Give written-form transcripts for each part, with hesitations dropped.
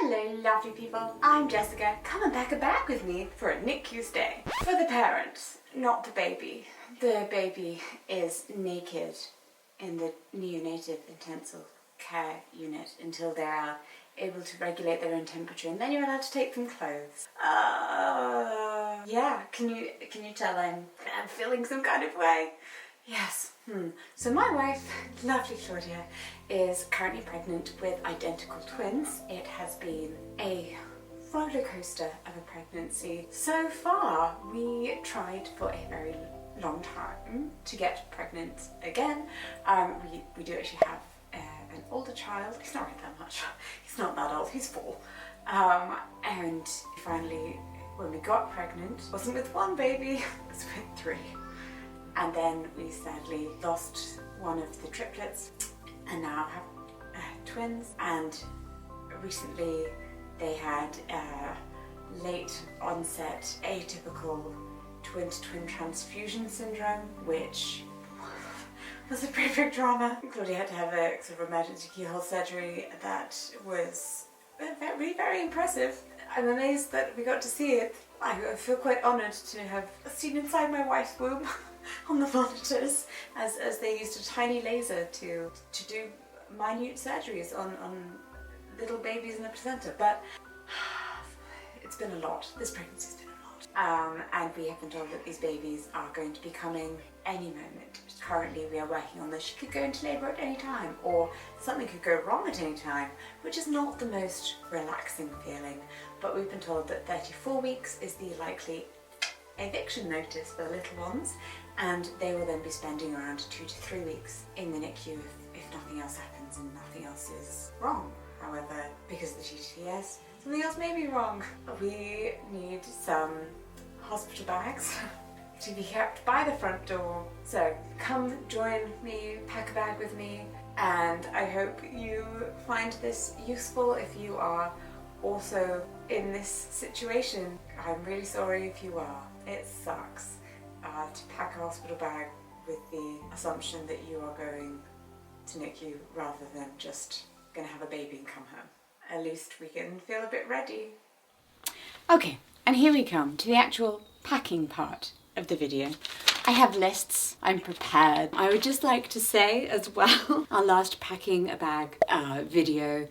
Hello lovely people, I'm Jessica, coming back with me for a NICU stay. For the parents, not the baby. The baby is naked in the neonatal intensive care unit until they are able to regulate their own temperature, and then you're allowed to take them clothes. Yeah, can you tell I'm feeling some kind of way? Yes. So my wife, lovely Claudia, is currently pregnant with identical twins. It has been a roller coaster of a pregnancy. So far, we tried for a very long time to get pregnant again. We do actually have an older child. He's not really that much. He's not that old. He's 4. And finally, when we got pregnant, it wasn't with one baby, it was with 3. And then we sadly lost one of the triplets and now have twins. And recently they had late onset atypical twin-to-twin transfusion syndrome, which was a pretty big drama. Claudia had to have a sort of emergency keyhole surgery that was very, very impressive. I'm amazed that we got to see it. I feel quite honoured to have seen inside my wife's womb on the monitors as they used a tiny laser to do minute surgeries on little babies in the placenta. But it's been a lot. This pregnancy's been a lot. And we have been told that these babies are going to be coming any moment. Currently we are working on this. She could go into labour at any time, or something could go wrong at any time, which is not the most relaxing feeling. But we've been told that 34 weeks is the likely eviction notice for the little ones, and they will then be spending around 2 to 3 weeks in the NICU if nothing else happens and nothing else is wrong. However, because of the GTS, something else may be wrong. We need some hospital bags to be kept by the front door. So come join me, pack a bag with me, and I hope you find this useful if you are also in this situation. I'm really sorry if you are. It sucks to pack a hospital bag with the assumption that you are going to NICU rather than just gonna have a baby and come home. At least we can feel a bit ready. Okay, and here we come to the actual packing part of the video. I have lists, I'm prepared. I would just like to say as well, our last packing a bag video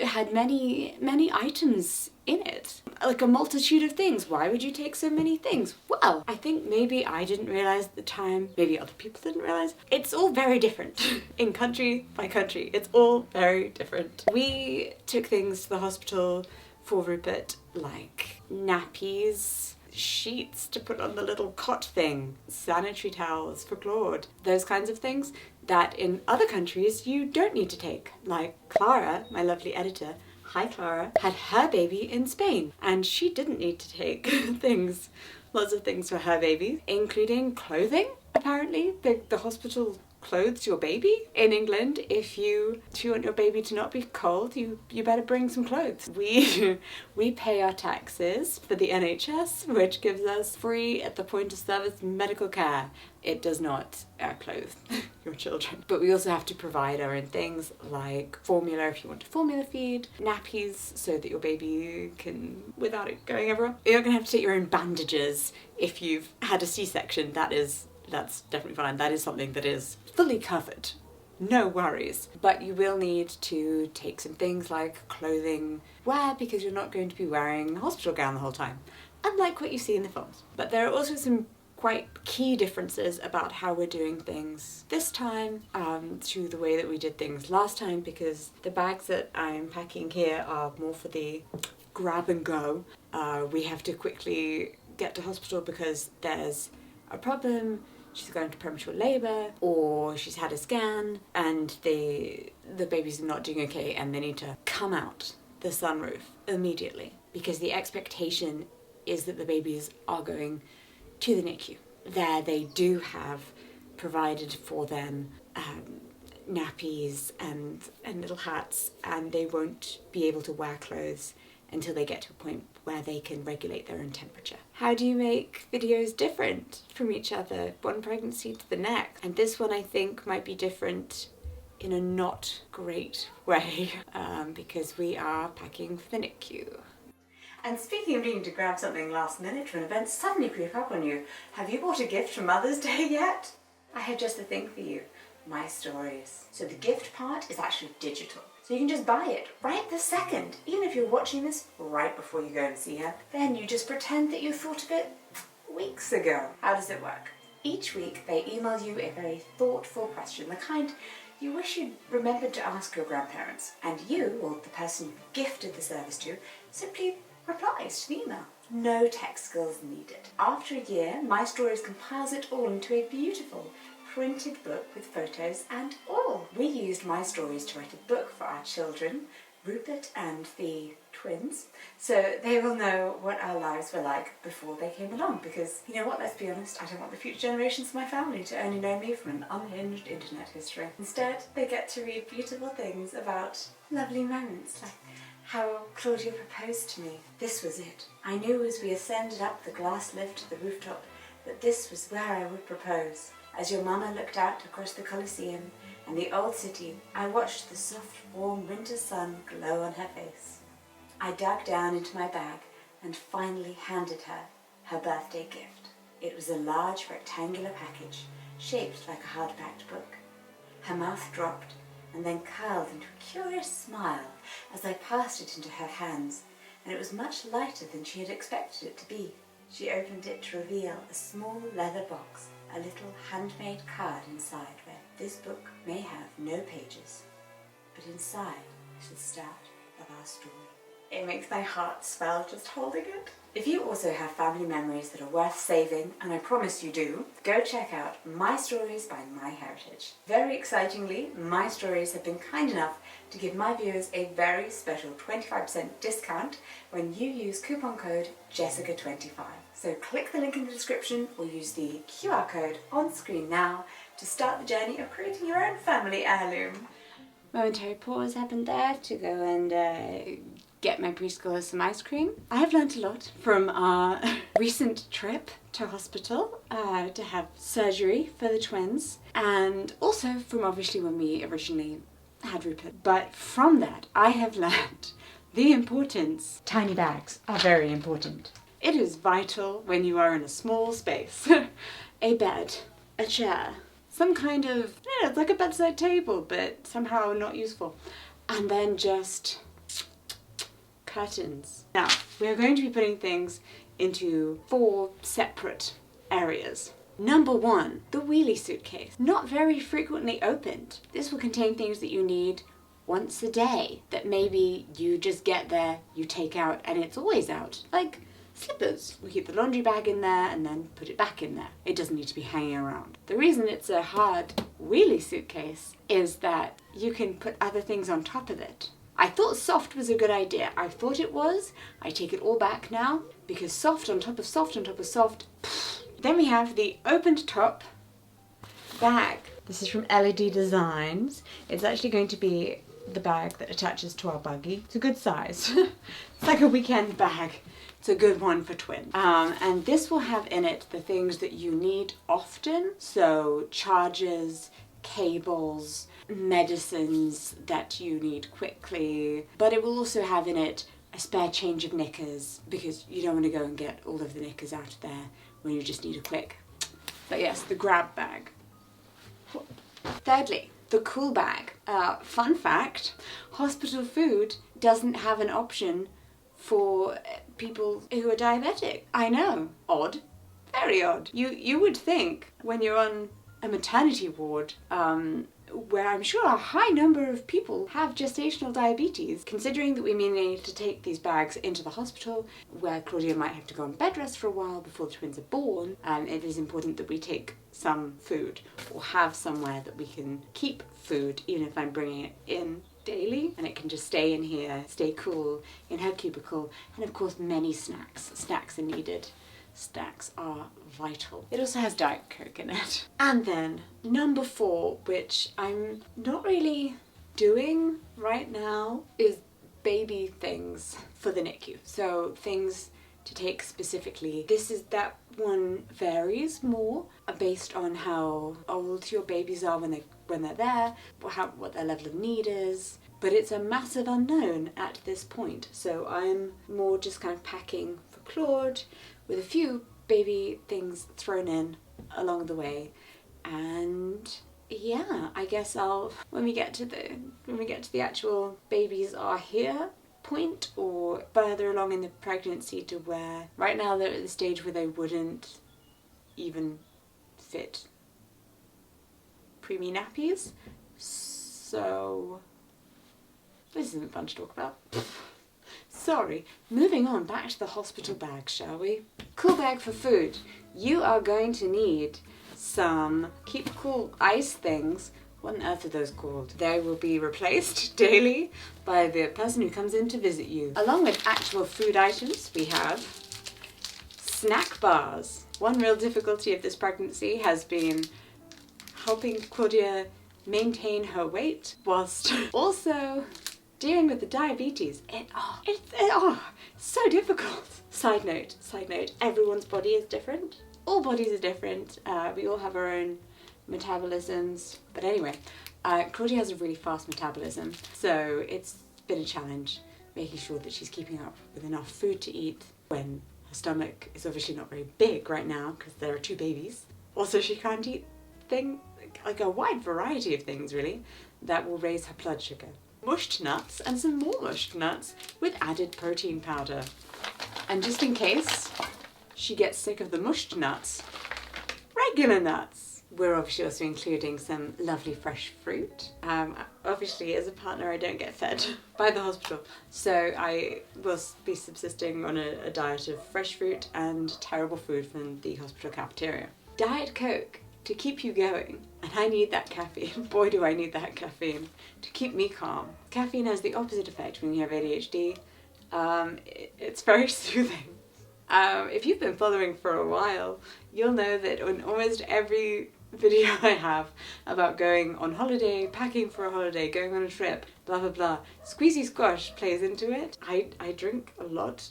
had many items in it, like a multitude of things. Why would you take so many things? Well, I think maybe I didn't realise at the time, maybe other people didn't realise. It's all very different in country by country. It's all very different. We took things to the hospital for Rupert, like nappies, sheets to put on the little cot thing, sanitary towels for Claude, those kinds of things that in other countries you don't need to take. Like Clara, my lovely editor, hi Clara, had her baby in Spain and she didn't need to take lots of things for her baby, including clothing. Apparently the hospital clothes your baby. In England, if you want your baby to not be cold, you better bring some clothes. We pay our taxes for the NHS, which gives us free at the point of service medical care. It does not clothe your children. But we also have to provide our own things like formula if you want to formula feed, nappies so that your baby can, without it going everywhere. You're not going to have to take your own bandages if you've had a C-section. That's definitely fine. That is something that is fully covered. No worries. But you will need to take some things like clothing wear because you're not going to be wearing a hospital gown the whole time, unlike what you see in the films. But there are also some quite key differences about how we're doing things this time to the way that we did things last time, because the bags that I'm packing here are more for the grab and go. We have to quickly get to hospital because there's a problem. She's going to premature labour, or she's had a scan and the baby's not doing okay and they need to come out the sunroof immediately because the expectation is that the babies are going to the NICU. There they do have provided for them nappies and little hats, and they won't be able to wear clothes until they get to a point where they can regulate their own temperature. How do you make videos different from each other, one pregnancy to the next? And this one I think might be different in a not great way because we are packing for the NICU. And speaking of needing to grab something last minute when events suddenly creep up on you, have you bought a gift for Mother's Day yet? I have just the thing for you, My Stories. So the gift part is actually digital. So you can just buy it right this second, even if you're watching this right before you go and see her. Then you just pretend that you thought of it weeks ago. How does it work? Each week they email you a very thoughtful question, the kind you wish you'd remembered to ask your grandparents. And you, or the person you gifted the service to, simply replies to the email. No tech skills needed. After a year, My Stories compiles it all into a beautiful printed book with photos and all. We used My Stories to write a book for our children, Rupert and the twins, so they will know what our lives were like before they came along, because, you know what, let's be honest, I don't want the future generations of my family to only know me from an unhinged internet history. Instead, they get to read beautiful things about lovely moments, like how Claudia proposed to me. This was it. I knew as we ascended up the glass lift to the rooftop that this was where I would propose. As your mama looked out across the Colosseum and the old city, I watched the soft, warm winter sun glow on her face. I dug down into my bag and finally handed her her birthday gift. It was a large rectangular package shaped like a hard-backed book. Her mouth dropped and then curled into a curious smile as I passed it into her hands, and it was much lighter than she had expected it to be. She opened it to reveal a small leather box, a little handmade card inside where this book may have no pages, but inside is the start of our story. It makes my heart swell just holding it. If you also have family memories that are worth saving, and I promise you do, go check out My Stories by MyHeritage. Very excitingly, My Stories have been kind enough to give my viewers a very special 25% discount when you use coupon code Jessica25. So click the link in the description or use the QR code on screen now to start the journey of creating your own family heirloom. Momentary pause happened there to go and get my preschoolers some ice cream. I have learnt a lot from our recent trip to hospital to have surgery for the twins, and also from obviously when we originally had Rupert. But from that, I have learnt the importance. Tiny bags are very important. It is vital when you are in a small space. A bed, a chair, some kind of, it's like a bedside table, but somehow not useful. And then just curtains. Now, we're going to be putting things into 4 separate areas. Number 1, the wheelie suitcase. Not very frequently opened. This will contain things that you need once a day, that maybe you just get there, you take out, and it's always out. Like slippers. We keep the laundry bag in there and then put it back in there. It doesn't need to be hanging around. The reason it's a hard wheelie suitcase is that you can put other things on top of it. I thought soft was a good idea. I thought it was. I take it all back now, because soft on top of soft on top of soft. Then we have the opened top bag. This is from LED Designs. It's actually going to be the bag that attaches to our buggy. It's a good size. It's like a weekend bag. It's a good one for twins. And this will have in it the things that you need often. So chargers, cables, medicines that you need quickly. But it will also have in it a spare change of knickers, because you don't want to go and get all of the knickers out of there when you just need a quick. But yes, the grab bag. Thirdly, the cool bag. Fun fact, hospital food doesn't have an option for people who are diabetic. I know, odd, very odd. You would think when you're on a maternity ward, where I'm sure a high number of people have gestational diabetes, considering that we may need to take these bags into the hospital where Claudia might have to go on bed rest for a while before the twins are born, it is important that we take some food or have somewhere that we can keep food, even if I'm bringing it in daily, and it can just stay in here, stay cool in her cubicle. And of course many snacks. Snacks are needed. Snacks are vital. It also has Diet Coke in it. And then number 4, which I'm not really doing right now, is baby things for the NICU. So things to take specifically. That one varies more based on how old your babies are when they're there, what their level of need is. But it's a massive unknown at this point. So I'm more just kind of packing for Claude with a few baby things thrown in along the way. And yeah, I guess when we get to the actual babies are here point, or further along in the pregnancy, to where right now they're at the stage where they wouldn't even fit preemie nappies. So this isn't fun to talk about. Sorry. Moving on, back to the hospital bag, shall we? Cool bag for food. You are going to need some keep cool ice things. What on earth are those called? They will be replaced daily by the person who comes in to visit you. Along with actual food items, we have snack bars. One real difficulty of this pregnancy has been helping Claudia maintain her weight whilst also dealing with the diabetes. It's so difficult. Side note, everyone's body is different. All bodies are different. We all have our own metabolisms. But anyway, Claudia has a really fast metabolism, so it's been a challenge making sure that she's keeping up with enough food to eat when her stomach is obviously not very big right now because there are two babies. Also, she can't eat like a wide variety of things really that will raise her blood sugar. Mushed nuts and some more mushed nuts with added protein powder. And just in case she gets sick of the mushed nuts, regular nuts. We're obviously also including some lovely fresh fruit. Obviously, as a partner, I don't get fed by the hospital, so I will be subsisting on a diet of fresh fruit and terrible food from the hospital cafeteria. Diet Coke to keep you going, and I need that caffeine. Boy, do I need that caffeine to keep me calm. Caffeine has the opposite effect when you have ADHD. It's very soothing. If you've been following for a while, you'll know that on almost every video I have about going on holiday, packing for a holiday, going on a trip, blah blah blah, Squeezy Squash plays into it. I drink a lot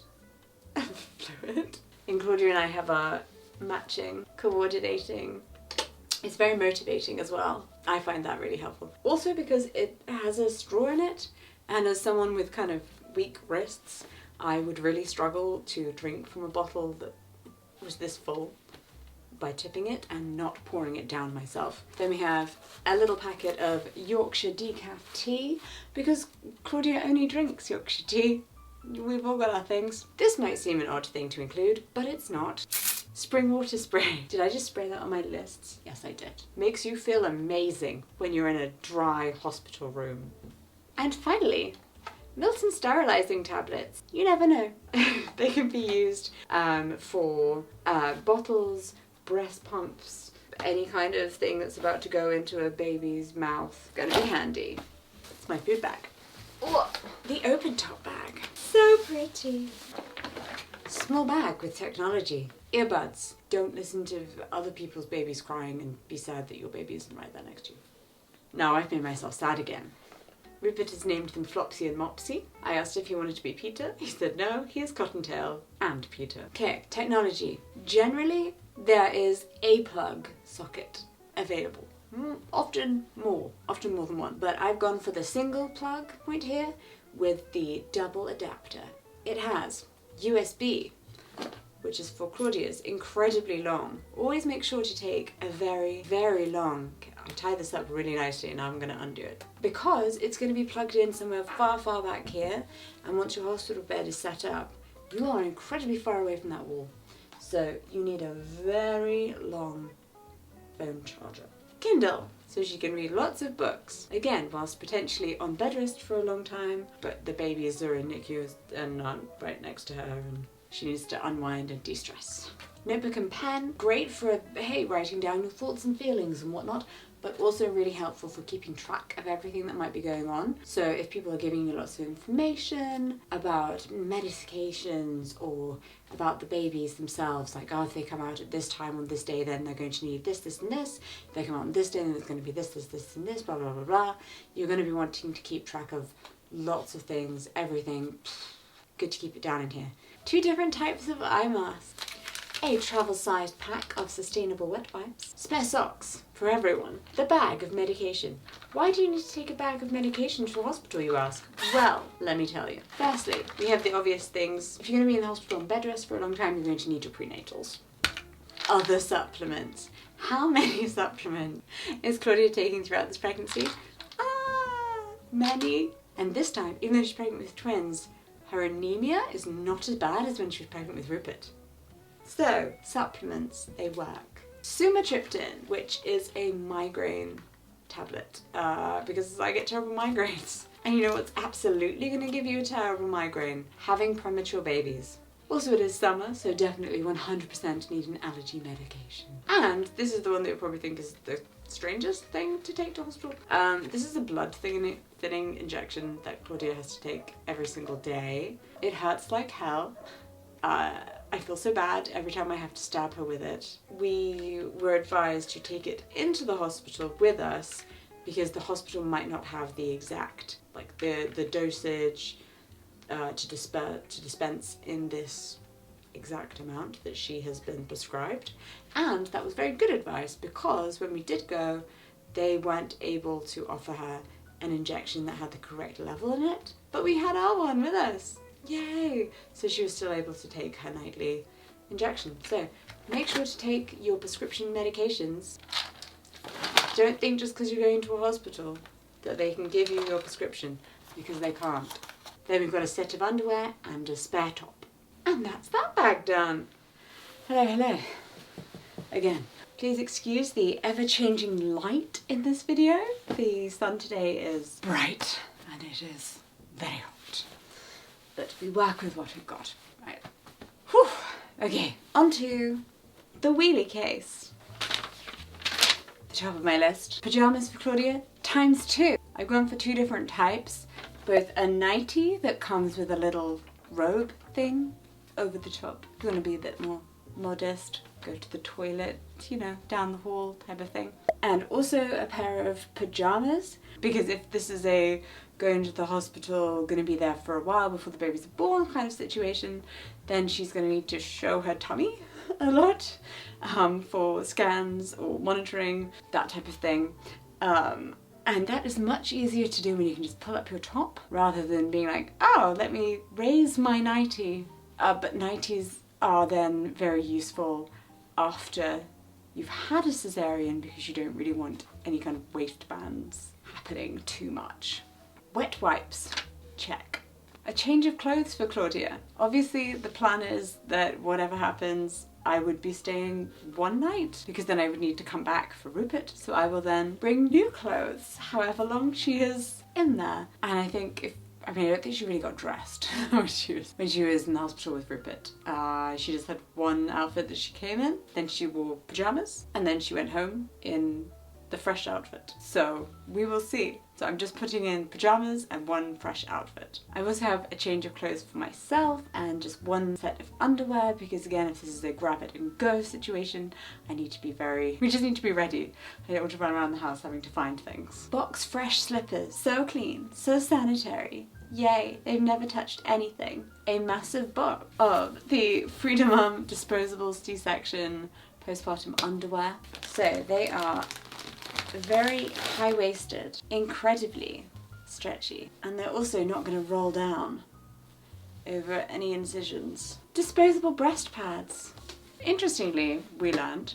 of fluid. And Claudia and I have our matching, coordinating. It's very motivating as well. I find that really helpful. Also because it has a straw in it, and as someone with kind of weak wrists, I would really struggle to drink from a bottle that was this full by tipping it and not pouring it down myself. Then we have a little packet of Yorkshire decaf tea, because Claudia only drinks Yorkshire tea. We've all got our things. This might seem an odd thing to include, but it's not. Spring water spray. Did I just spray that on my lists? Yes, I did. Makes you feel amazing when you're in a dry hospital room. And finally, Milton sterilizing tablets. You never know. They can be used for bottles, breast pumps, any kind of thing that's about to go into a baby's mouth. Gonna be handy. It's my food bag. Oh, the open top bag. So pretty. Small bag with technology. Earbuds. Don't listen to other people's babies crying and be sad that your baby isn't right there next to you. Now I've made myself sad again. Rupert has named them Flopsy and Mopsy. I asked if he wanted to be Peter. He said no, he is Cottontail and Peter. Okay, technology. Generally, there is a plug socket available. Often more than one. But I've gone for the single plug point here with the double adapter. It has USB, which is for Claudia's, incredibly long. Always make sure to take a very, very long, I tie this up really nicely and now I'm going to undo it, because it's going to be plugged in somewhere far, far back here, and once your hospital bed is set up, you are incredibly far away from that wall. So you need a very long phone charger. Kindle, so she can read lots of books. Again, whilst potentially on bed rest for a long time, but the babies are in NICU and not right next to her, and she needs to unwind and de-stress. Notebook and pen, great for, hey, writing down your thoughts and feelings and whatnot, but also really helpful for keeping track of everything that might be going on. So if people are giving you lots of information about medications or about the babies themselves, like, oh, if they come out at this time on this day, then they're going to need this, this, and this. If they come out on this day, then it's going to be this, this, this, and this, blah, blah, blah, blah. You're going to be wanting to keep track of lots of things, everything. Good to keep it down in here. 2 different types of eye masks. A travel-sized pack of sustainable wet wipes. Spare socks for everyone. The bag of medication. Why do you need to take a bag of medication to the hospital, you ask? Well, let me tell you. Firstly, we have the obvious things. If you're going to be in the hospital on bed rest for a long time, you're going to need your prenatals. Other supplements. How many supplements is Claudia taking throughout this pregnancy? Many. And this time, even though she's pregnant with twins, her anemia is not as bad as when she was pregnant with Rupert. So, supplements, they work. Sumatriptan, which is a migraine tablet, because I get terrible migraines. And you know what's absolutely going to give you a terrible migraine? Having premature babies. Also, it is summer, so definitely 100% need an allergy medication. And this is the one that you probably think is the strangest thing to take to hospital. This is a blood thinning injection that Claudia has to take every single day. It hurts like hell. I feel so bad every time I have to stab her with it. We were advised to take it into the hospital with us because the hospital might not have the exact, like the dosage to dispense in this exact amount that she has been prescribed. And that was very good advice because when we did go, they weren't able to offer her an injection that had the correct level in it. But we had our one with us. Yay! So she was still able to take her nightly injection. So make sure to take your prescription medications. Don't think just because you're going to a hospital that they can give you your prescription, because they can't. Then we've got a set of underwear and a spare top. And that's that bag done. Hello, hello. Again, please excuse the ever-changing light in this video. The sun today is bright and it is very hot. But we work with what we've got, right? Whew. Okay, onto the wheelie case. The top of my list. Pyjamas for Claudia, ×2. I've gone for 2 different types. Both a nightie that comes with a little robe thing over the top. If you want to be a bit more modest, go to the toilet, you know, down the hall type of thing. And also a pair of pyjamas, because if this is a going to the hospital, going to be there for a while before the baby's born kind of situation, then she's going to need to show her tummy a lot for scans or monitoring, that type of thing. And that is much easier to do when you can just pull up your top rather than being like, oh, let me raise my nightie. But nighties are then very useful after you've had a caesarean because you don't really want any kind of waistbands happening too much. Wet wipes, check. A change of clothes for Claudia. Obviously the plan is that whatever happens, I would be staying 1 night because then I would need to come back for Rupert. So I will then bring new clothes however long she is in there. And I think I don't think she really got dressed when she was in the hospital with Rupert. She just had 1 outfit that she came in, then she wore pyjamas, and then she went home in the fresh outfit. So we will see. So I'm just putting in pyjamas and 1 fresh outfit. I also have a change of clothes for myself and just 1 set of underwear because again, if this is a grab it and go situation, we just need to be ready. I don't want to run around the house having to find things. Box fresh slippers. So clean, so sanitary. Yay, they've never touched anything. A massive box of the Freedom disposable C-section postpartum underwear. So they are very high-waisted, incredibly stretchy, and they're also not going to roll down over any incisions. Disposable breast pads. Interestingly, we learned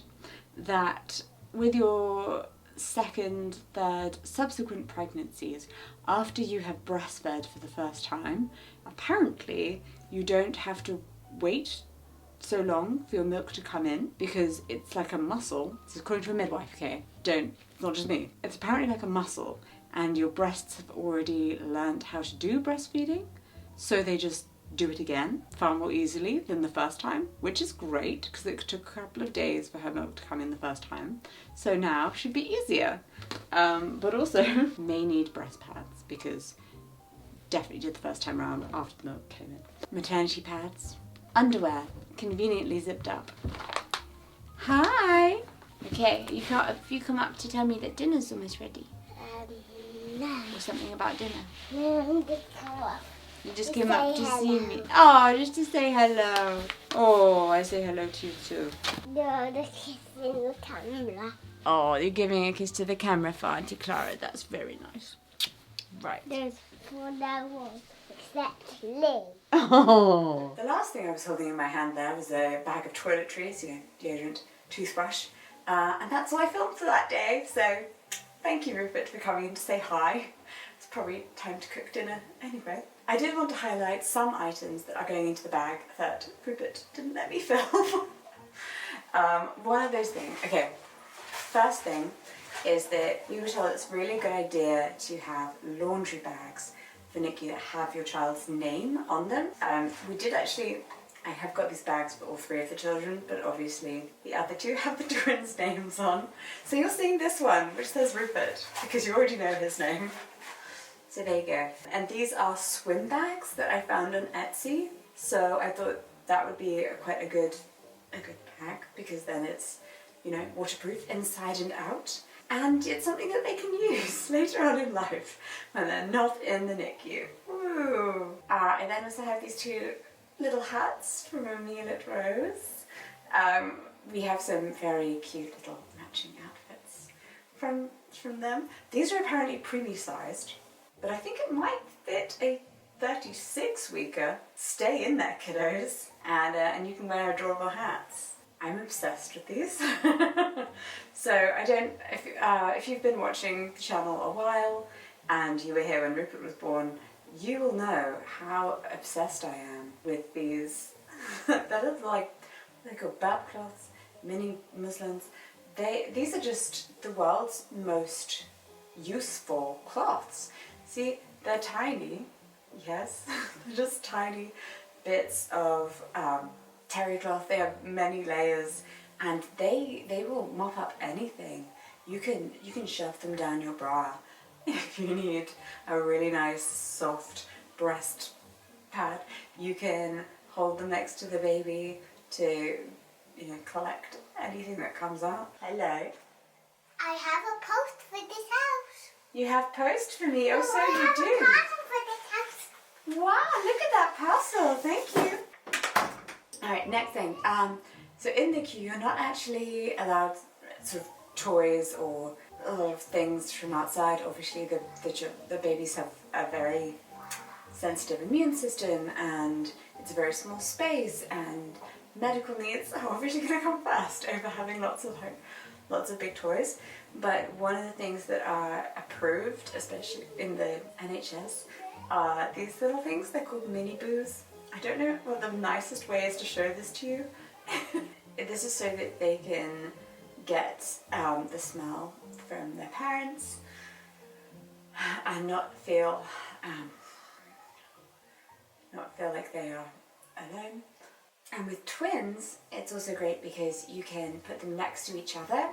that with your 2nd, 3rd, subsequent pregnancies, after you have breastfed for the first time, apparently you don't have to wait so long for your milk to come in because it's like a muscle. This is according to a midwife, okay? It's not just me. It's apparently like a muscle and your breasts have already learned how to do breastfeeding, so they just do it again far more easily than the first time, which is great because it took a couple of days for her milk to come in the first time. So now should be easier. But also may need breast pads because definitely did the first time around after the milk came in. Maternity pads. Underwear, conveniently zipped up. Hi! Okay, if you come up to tell me that dinner's almost ready. No. Or something about dinner. No, the color. You just came up to see me. Oh, just to say hello. Oh, I say hello to you too. No, the kiss in the camera. Oh, you're giving a kiss to the camera for Auntie Clara. That's very nice. Right. There's one that was except Lee. Oh. The last thing I was holding in my hand there was a bag of toiletries, you know, deodorant, toothbrush. And that's all I filmed for that day. So thank you, Rupert, for coming in to say hi. It's probably time to cook dinner anyway. I did want to highlight some items that are going into the bag that Rupert didn't let me film. One of those things, okay, first thing is that we were told it's a really good idea to have laundry bags for NICU that have your child's name on them. We did actually, I have got these bags for all three of the children, but obviously the other two have the twins' names on. So you're seeing this one, which says Rupert, because you already know his name. So there you go. And these are swim bags that I found on Etsy. So I thought that would be quite a good bag, because then it's, you know, waterproof inside and out. And it's something that they can use later on in life when they're not in the NICU. Woo! I then also have these two little hats from Romeo Lit Rose. We have some very cute little matching outfits from them. These are apparently preemie sized, but I think it might fit a 36-weeker. Stay in there, kiddos. And you can wear adorable hats. I'm obsessed with these. So I don't, if you've been watching the channel a while and you were here when Rupert was born, you will know how obsessed I am with these. They're like, they're called bat cloths, mini muslins. These are just the world's most useful cloths. See, they're tiny, yes, they're just tiny bits of terry cloth. They have many layers, and they will mop up anything. You can shove them down your bra if you need a really nice soft breast pad. You can hold them next to the baby to, you know, collect anything that comes out. Hello. I have a post for this house. You have post for me? Oh, so I you have do. a parcel for this house. Wow, look at that parcel. Thank you. Alright, next thing. So in the NICU, you're not actually allowed sort of toys or a lot of things from outside. Obviously, the babies have a very sensitive immune system, and it's a very small space, and medical needs are obviously going to come first over having lots of big toys. But one of the things that are approved, especially in the NHS, are these little things. They're called mini boos. I don't know what the nicest way is to show this to you. This is so that they can get the smell from their parents and not feel like they are alone. And with twins, it's also great because you can put them next to each other,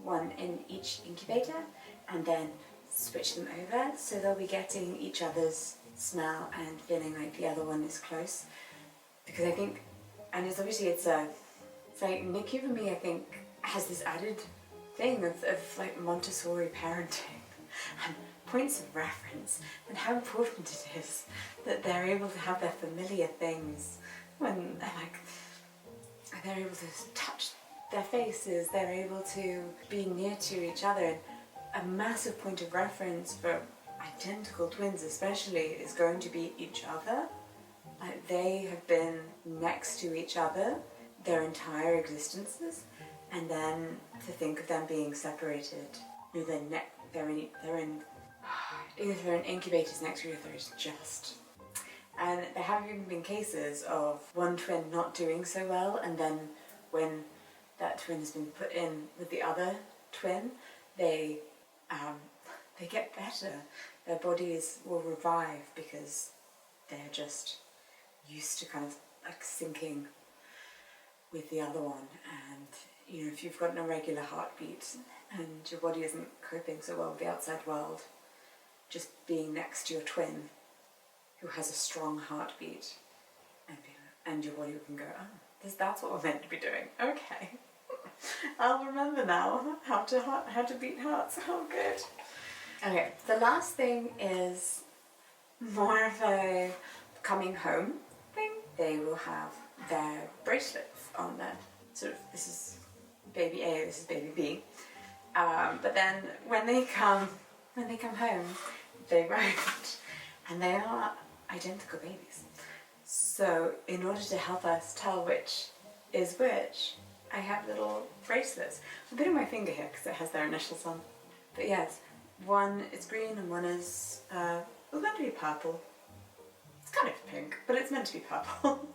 one in each incubator, and then switch them over, so they'll be getting each other's smell and feeling like the other one is close. Because I think, and it's obviously it's like NICU for me, I think, has this added thing of like Montessori parenting and points of reference, and how important it is that they're able to have their familiar things when they're able to touch their faces, they're able to be near to each other. And a massive point of reference for identical twins especially is going to be each other. Like, they have been next to each other their entire existences, and then to think of them being separated, they're in incubators next to each other is just. And there have even been cases of one twin not doing so well, and then when that twin has been put in with the other twin, they get better. Their bodies will revive because they're just used to kind of like syncing with the other one. And you know, if you've got an irregular heartbeat and your body isn't coping so well with the outside world, just being next to your twin who has a strong heartbeat, and your body can go, oh, that's what we're meant to be doing. Okay, I'll remember now how to beat hearts. Oh, good. Okay, the last thing is more of a coming home thing. They will have their bracelets on them. Sort of, this is baby A, this is baby B. But then when they come home, they won't, and they are identical babies. So in order to help us tell which is which, I have little bracelets. I'm putting my finger here because it has their initials on. But yes, one is green and one is, it's meant to be purple. It's kind of pink, but it's meant to be purple.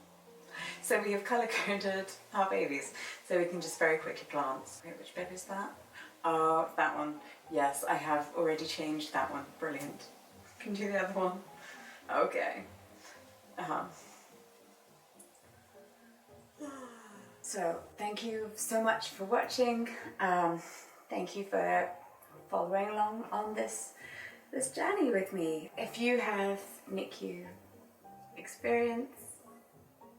So we have colour-coded our babies, so we can just very quickly glance. Wait, which baby is that? Oh, that one. Yes, I have already changed that one. Brilliant. Can you do the other one? Okay. So, thank you so much for watching. Thank you for following along on this journey with me. If you have NICU experience,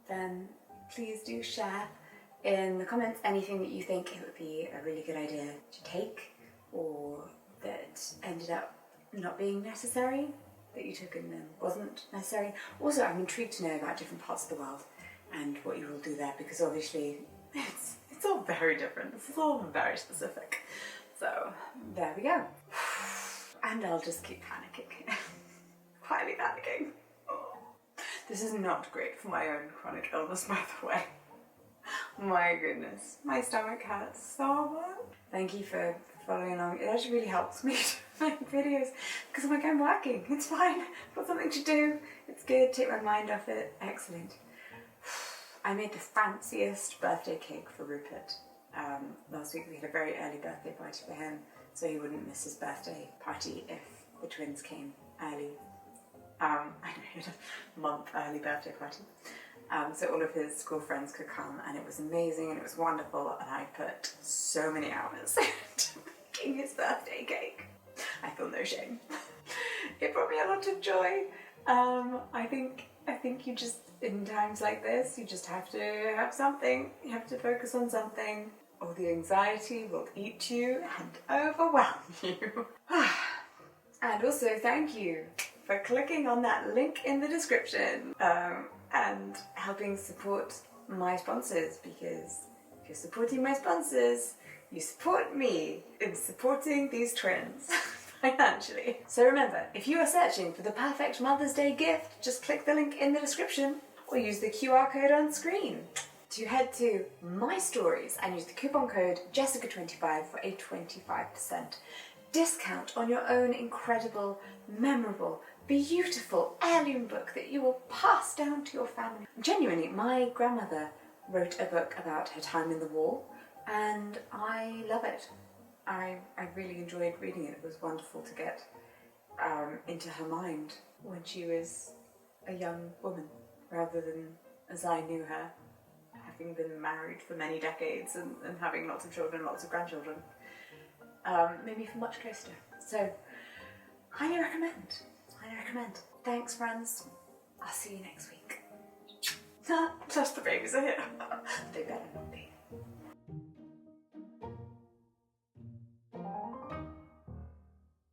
then please do share in the comments anything that you think it would be a really good idea to take, or that ended up not being necessary, that you took and then wasn't necessary. Also, I'm intrigued to know about different parts of the world and what you will do there, because obviously it's all very different. It's all very specific. So there we go. And I'll just keep panicking. Quietly panicking. Oh. This is not great for my own chronic illness, by the way. My goodness, my stomach hurts so much. Thank you for following along. It actually really helps me to make videos because I'm like, I'm working, it's fine, I've got something to do, it's good, take my mind off it, excellent. I made the fanciest birthday cake for Rupert. Last week we had a very early birthday party for him, so he wouldn't miss his birthday party if the twins came early. I know, he had a month early birthday party. So all of his school friends could come, and it was amazing and it was wonderful, and I put so many hours into making his birthday cake. I feel no shame. It brought me a lot of joy. I think you just, in times like this, you just have to have something. You have to focus on something, or the anxiety will eat you and overwhelm you. And also thank you for clicking on that link in the description. And helping support my sponsors, because if you're supporting my sponsors, you support me in supporting these twins financially. So remember, if you are searching for the perfect Mother's Day gift, just click the link in the description or use the QR code on screen to head to My Stories and use the coupon code Jessica25 for a 25% discount on your own incredible, memorable, beautiful heirloom book that you will pass down to your family. Genuinely, my grandmother wrote a book about her time in the war, and I love it. I really enjoyed reading it. It was wonderful to get into her mind when she was a young woman, rather than as I knew her, having been married for many decades and having lots of children, lots of grandchildren. Made me feel much closer. So, highly recommend. Thanks, friends. I'll see you next week. Just the babies are here. They better.